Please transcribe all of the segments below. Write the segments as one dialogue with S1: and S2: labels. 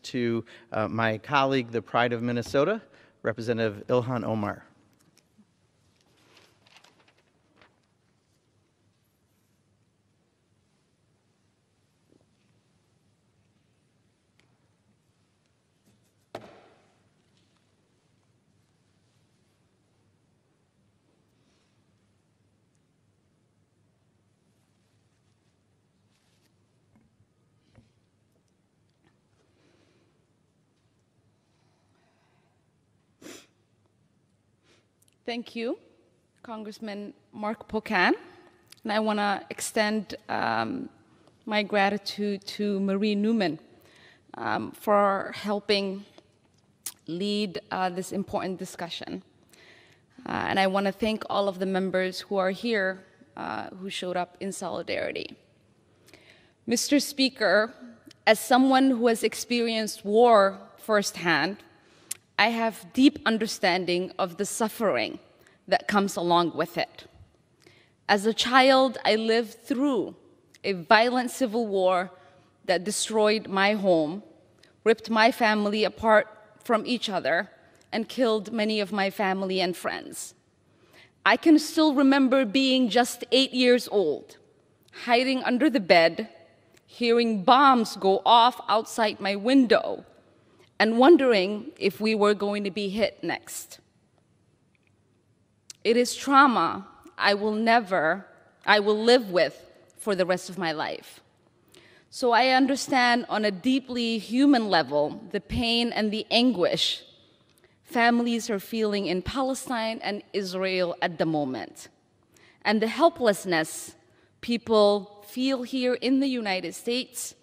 S1: to my colleague, the Pride of Minnesota, Representative Ilhan Omar.
S2: Thank you, Congressman Mark Pocan. And I want to extend my gratitude to Marie Newman for helping lead this important discussion. And I want to thank all of the members who are here who showed up in solidarity. Mr. Speaker, as someone who has experienced war firsthand, I have deep understanding of the suffering that comes along with it. As a child, I lived through a violent civil war that destroyed my home, ripped my family apart from each other, and killed many of my family and friends. I can still remember being just 8 years old, hiding under the bed, hearing bombs go off outside my window, and wondering if we were going to be hit next. It is trauma I will live with for the rest of my life. So I understand on a deeply human level the pain and the anguish families are feeling in Palestine and Israel at the moment, and the helplessness people feel here in the United States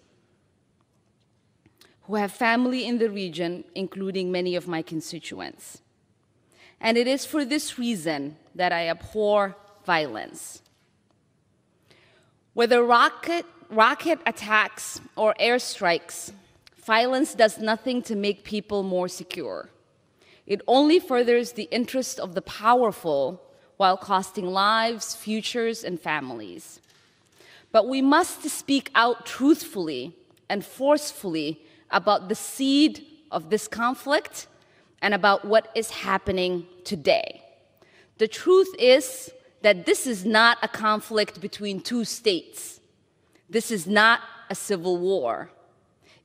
S2: who have family in the region, including many of my constituents. And it is for this reason that I abhor violence. Whether rocket attacks or airstrikes, violence does nothing to make people more secure. It only furthers the interest of the powerful while costing lives, futures, and families. But we must speak out truthfully and forcefully about the seed of this conflict and about what is happening today. The truth is that this is not a conflict between two states. This is not a civil war.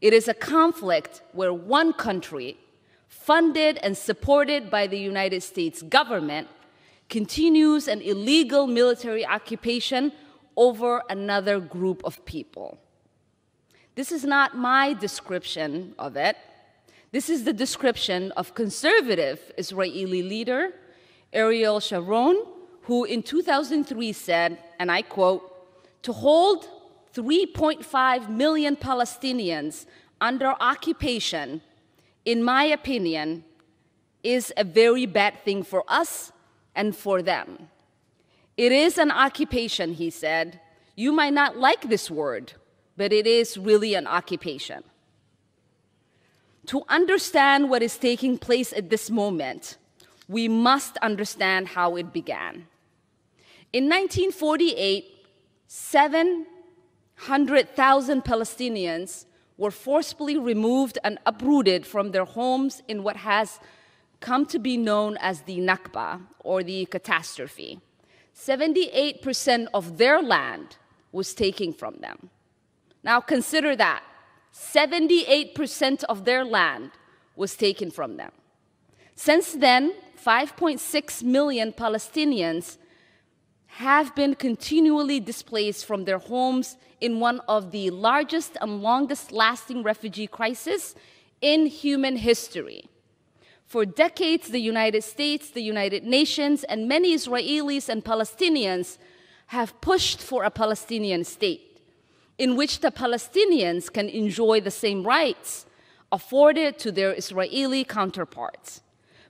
S2: It is a conflict where one country, funded and supported by the United States government, continues an illegal military occupation over another group of people. This is not my description of it. This is the description of conservative Israeli leader Ariel Sharon, who in 2003 said, and I quote, "To hold 3.5 million Palestinians under occupation, in my opinion, is a very bad thing for us and for them. It is an occupation," he said. "You might not like this word, but it is really an occupation." To understand what is taking place at this moment, we must understand how it began. In 1948, 700,000 Palestinians were forcibly removed and uprooted from their homes in what has come to be known as the Nakba, or the catastrophe. 78% of their land was taken from them. Now consider that. 78% of their land was taken from them. Since then, 5.6 million Palestinians have been continually displaced from their homes in one of the largest and longest-lasting refugee crises in human history. For decades, the United States, the United Nations, and many Israelis and Palestinians have pushed for a Palestinian state, in which the Palestinians can enjoy the same rights afforded to their Israeli counterparts.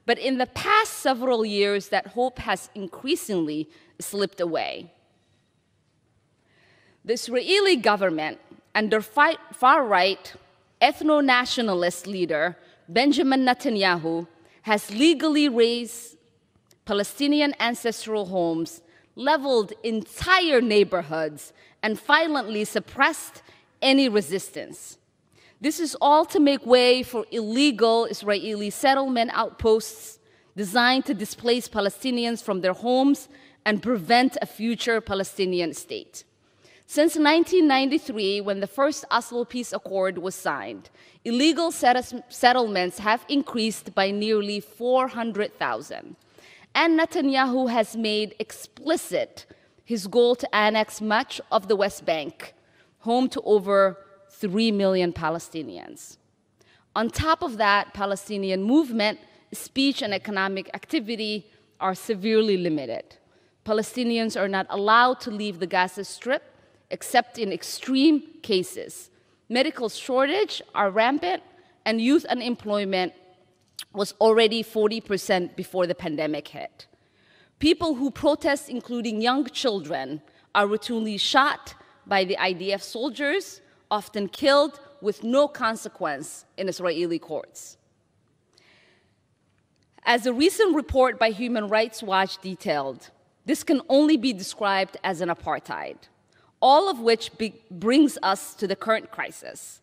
S2: But in the past several years, that hope has increasingly slipped away. The Israeli government, under far-right ethno-nationalist leader Benjamin Netanyahu, has legally razed Palestinian ancestral homes, leveled entire neighborhoods, and violently suppressed any resistance. This is all to make way for illegal Israeli settlement outposts designed to displace Palestinians from their homes and prevent a future Palestinian state. Since 1993, when the first Oslo Peace Accord was signed, illegal settlements have increased by nearly 400,000. And Netanyahu has made explicit his goal to annex much of the West Bank, home to over 3 million Palestinians. On top of that, Palestinian movement, speech, and economic activity are severely limited. Palestinians are not allowed to leave the Gaza Strip except in extreme cases. Medical shortage are rampant, and youth unemployment was already 40% before the pandemic hit. People who protest, including young children, are routinely shot by the IDF soldiers, often killed with no consequence in Israeli courts. As a recent report by Human Rights Watch detailed, this can only be described as an apartheid, all of which brings us to the current crisis.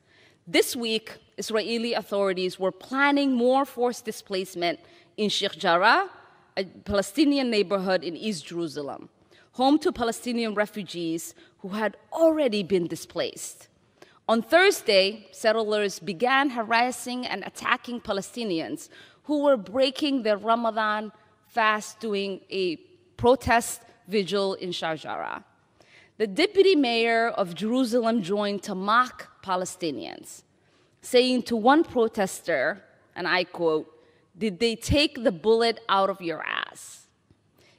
S2: This week, Israeli authorities were planning more forced displacement in Sheikh Jarrah, a Palestinian neighborhood in East Jerusalem, home to Palestinian refugees who had already been displaced. On Thursday, settlers began harassing and attacking Palestinians who were breaking their Ramadan fast doing a protest vigil in Sharjah. The deputy mayor of Jerusalem joined to mock Palestinians, saying to one protester, and I quote, "Did they take the bullet out of your ass?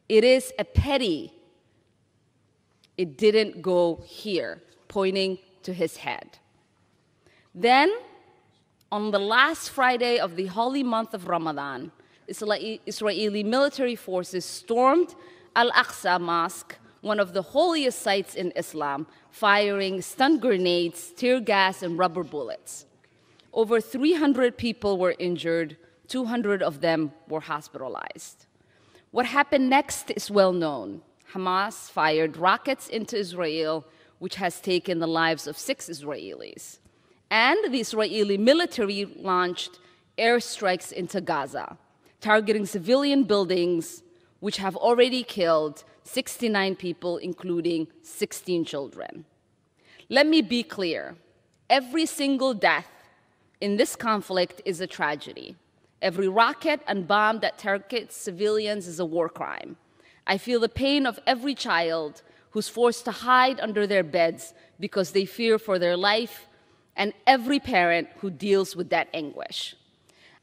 S2: It is a pity it didn't go here," pointing to his head. Then, on the last Friday of the holy month of Ramadan, Israeli military forces stormed Al-Aqsa Mosque, one of the holiest sites in Islam, firing stun grenades, tear gas, and rubber bullets. Over 300 people were injured, 200 of them were hospitalized. What happened next is well known. Hamas fired rockets into Israel, which has taken the lives of 6 Israelis. And the Israeli military launched airstrikes into Gaza, targeting civilian buildings, which have already killed 69 people, including 16 children. Let me be clear. Every single death in this conflict is a tragedy. Every rocket and bomb that targets civilians is a war crime. I feel the pain of every child who's forced to hide under their beds because they fear for their life, and every parent who deals with that anguish.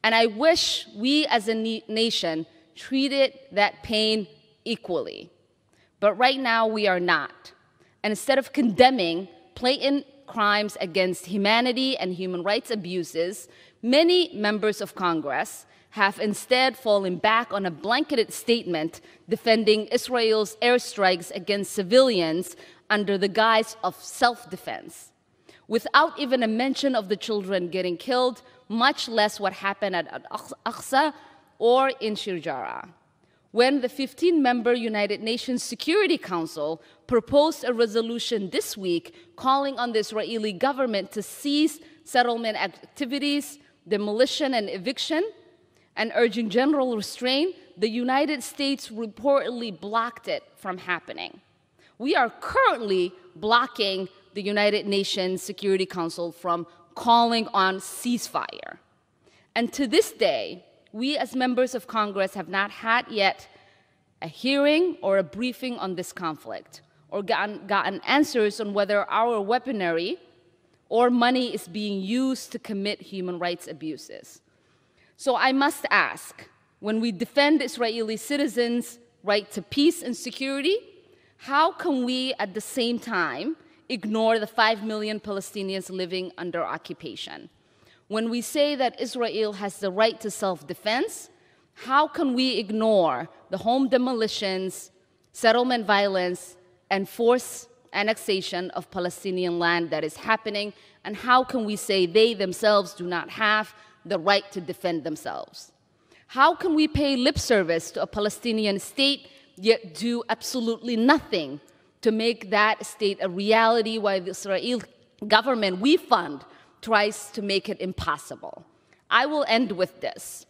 S2: And I wish we as a nation treated that pain equally. But right now we are not. And instead of condemning blatant crimes against humanity and human rights abuses, many members of Congress have instead fallen back on a blanketed statement defending Israel's airstrikes against civilians under the guise of self-defense, without even a mention of the children getting killed, much less what happened at Al-Aqsa or in Sharjah. When the 15-member United Nations Security Council proposed a resolution this week calling on the Israeli government to cease settlement activities, demolition and eviction, and urging general restraint, the United States reportedly blocked it from happening. We are currently blocking the United Nations Security Council from calling on ceasefire. And to this day, we as members of Congress have not had yet a hearing or a briefing on this conflict, or gotten answers on whether our weaponry or money is being used to commit human rights abuses. So I must ask, when we defend Israeli citizens' right to peace and security, how can we at the same time ignore the 5 million Palestinians living under occupation? When we say that Israel has the right to self-defense, how can we ignore the home demolitions, settlement violence, and forced annexation of Palestinian land that is happening? And how can we say they themselves do not have the right to defend themselves? How can we pay lip service to a Palestinian state yet do absolutely nothing to make that state a reality while the Israeli government we fund tries to make it impossible. I will end with this.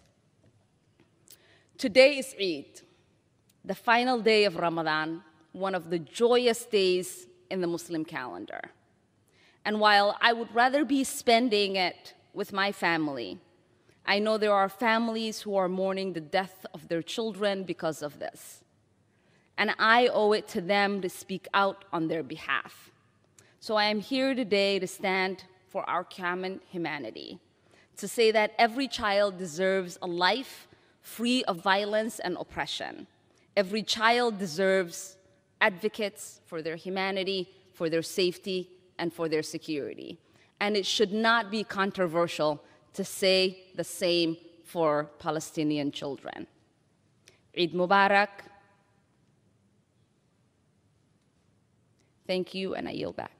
S2: Today is Eid, the final day of Ramadan, one of the joyous days in the Muslim calendar. And while I would rather be spending it with my family, I know there are families who are mourning the death of their children because of this. And I owe it to them to speak out on their behalf. So I am here today to stand for our common humanity, to say that every child deserves a life free of violence and oppression. Every child deserves advocates for their humanity, for their safety, and for their security. And it should not be controversial to say the same for Palestinian children. Eid Mubarak. Thank you, and I yield back.